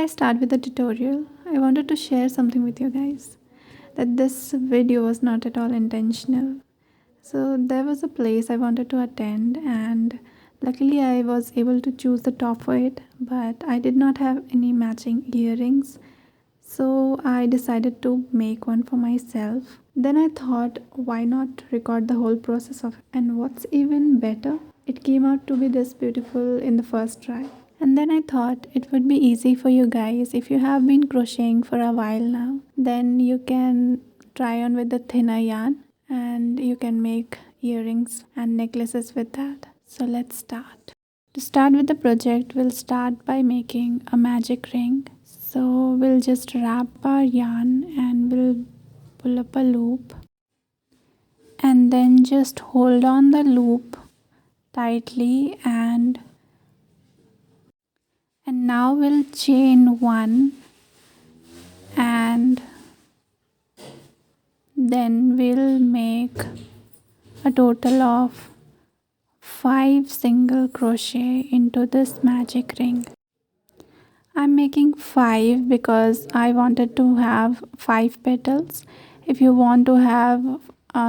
I start with the tutorial, I wanted to share something with you guys, that this video was not at all intentional. So there was a place I wanted to attend, and luckily I was able to choose the top for it, but I did not have any matching earrings. So I decided to make one for myself. Then I thought, why not record the whole process of it? And what's even better, it came out to be this beautiful in the first try. And then I thought it would be easy for you guys if you have been crocheting for a while now. Then you can try on with the thinner yarn and you can make earrings and necklaces with that. So let's start. To start with the project, we'll start by making a magic ring. So we'll just wrap our yarn and we'll pull up a loop and then just hold on the loop tightly, and now we'll chain one, and then we'll make a total of 5 single crochet into this magic ring. I'm making 5 because I wanted to have 5 petals. If you want to have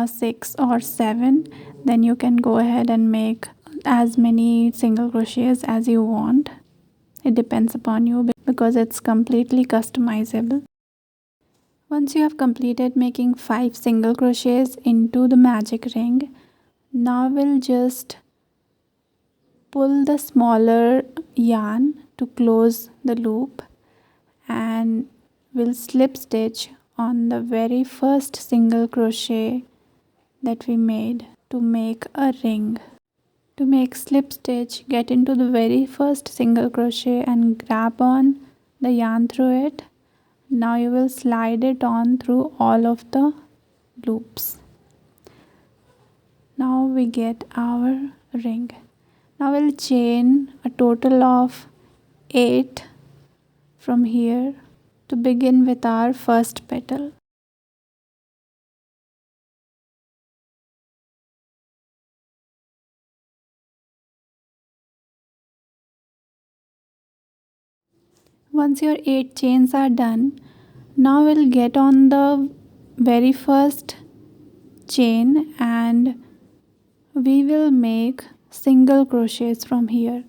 6 or 7, then you can go ahead and make as many single crochets as you want. It depends upon you because it's completely customizable. Once you have completed making 5 single crochets into the magic ring, now we'll just pull the smaller yarn to close the loop, and we'll slip stitch on the very first single crochet that we made to make a ring. To make slip stitch, get into the very first single crochet and grab on the yarn through it. Now you will slide it on through all of the loops. Now we get our ring. Now we'll chain a total of 8 from here to begin with our first petal. Once your 8 chains are done, now we'll get on the very first chain and we will make single crochets from here.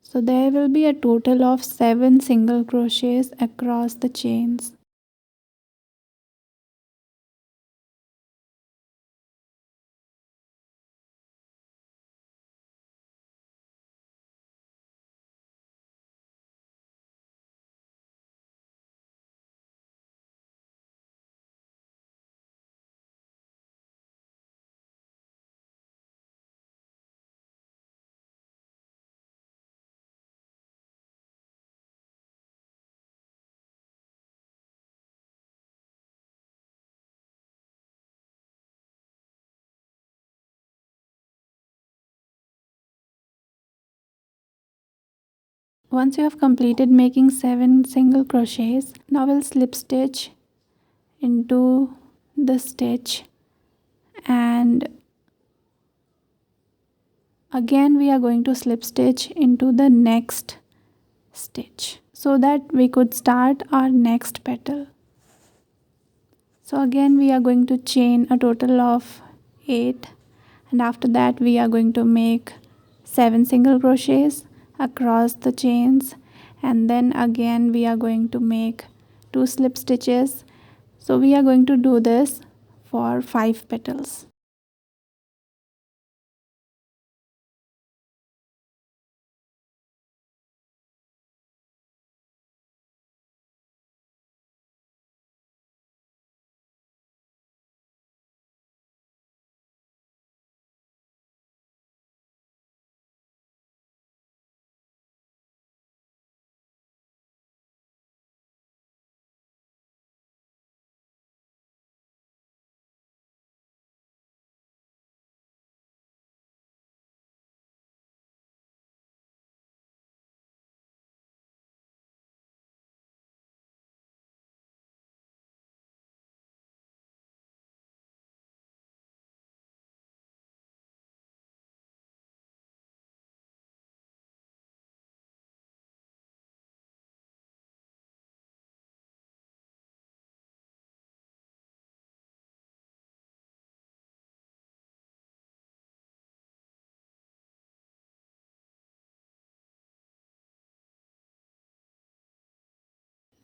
So there will be a total of 7 single crochets across the chains. Once you have completed making 7 single crochets, now we'll slip stitch into the stitch, and again we are going to slip stitch into the next stitch so that we could start our next petal. So again we are going to chain a total of 8, and after that we are going to make 7 single crochets across the chains, and then again we are going to make 2 slip stitches. So we are going to do this for 5 petals.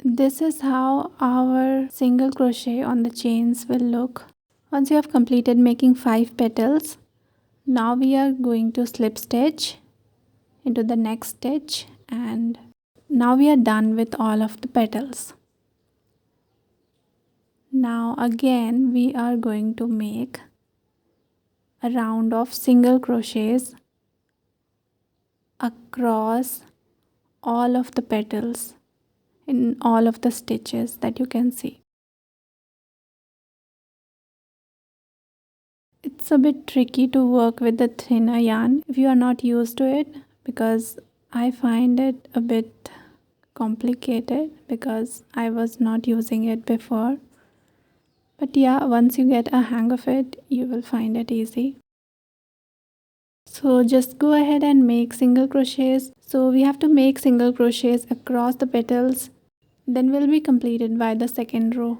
This is how our single crochet on the chains will look. Once you have completed making 5 petals, now we are going to slip stitch into the next stitch, and now we are done with all of the petals. Now again we are going to make a round of single crochets across all of the petals in all of the stitches that you can see. It's a bit tricky to work with the thinner yarn if you are not used to it, because I find it a bit complicated because I was not using it before. But yeah, once you get a hang of it, you will find it easy. So just go ahead and make single crochets. So we have to make single crochets across the petals, then will be completed by the second row.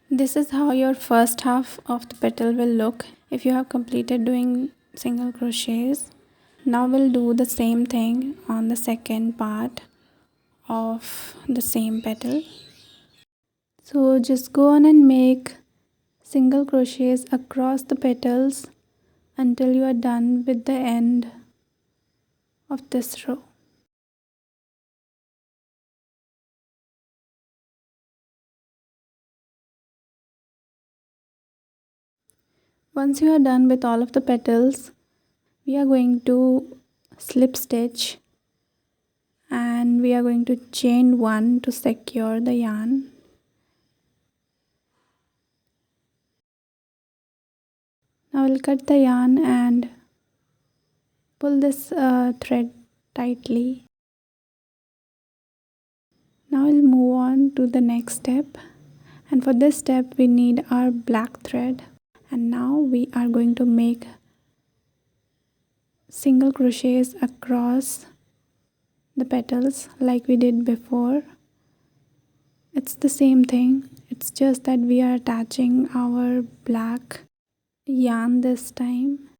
This is how your first half of the petal will look if you have completed doing single crochets. Now we'll do the same thing on the second part of the same petal. So just go on and make single crochets across the petals until you are done with the end of this row. Once you are done with all of the petals, we are going to slip stitch and we are going to chain 1 to secure the yarn. Now we'll cut the yarn and pull this thread tightly. Now we'll move on to the next step, and for this step we need our black thread. And now we are going to make single crochets across the petals like we did before. It's the same thing, it's just that we are attaching our black yarn this time.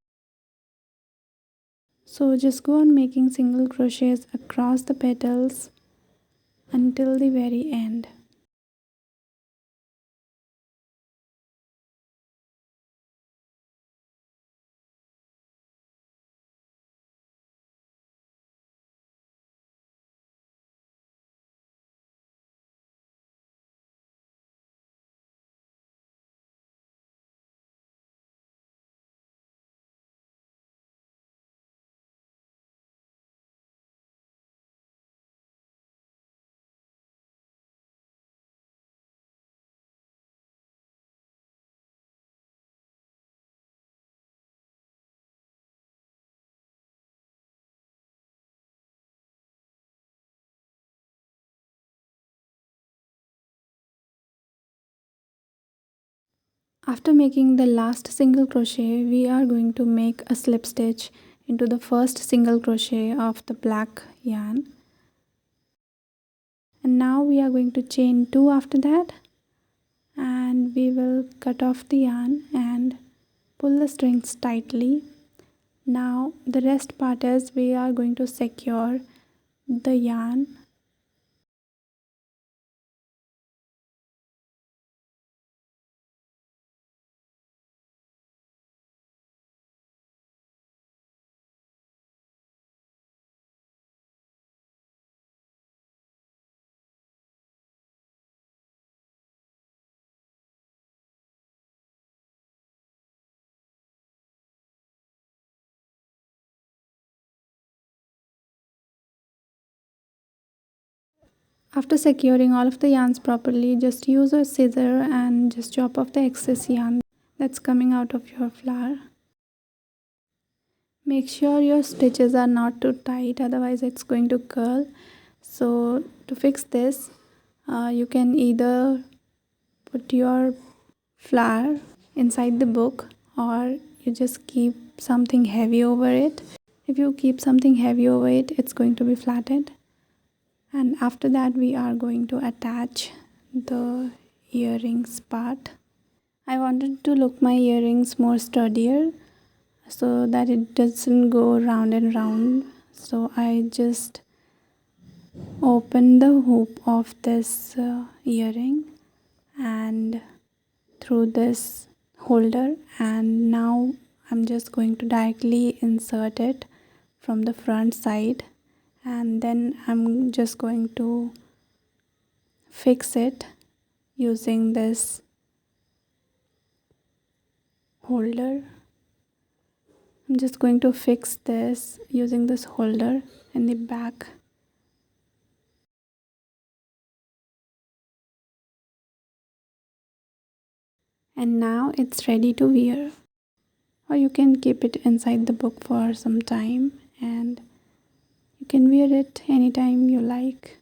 So just go on making single crochets across the petals until the very end. After making the last single crochet, we are going to make a slip stitch into the first single crochet of the black yarn. And now we are going to chain 2 after that, and we will cut off the yarn and pull the strings tightly. Now the rest part is we are going to secure the yarn. After securing all of the yarns properly, just use a scissor and just chop off the excess yarn that's coming out of your flower. Make sure your stitches are not too tight, otherwise it's going to curl. So to fix this, you can either put your flower inside the book, or you just keep something heavy over it. If you keep something heavy over it, it's going to be flattened. And after that, we are going to attach the earrings part. I wanted to look my earrings more sturdier so that it doesn't go round and round. So I just open the hoop of this earring and through this holder, and now I'm just going to directly insert it from the front side, and then I'm just going to fix it using this holder. I'm just going to fix this using this holder in the back. And now it's ready to wear. Or you can keep it inside the book for some time and you can wear it anytime you like.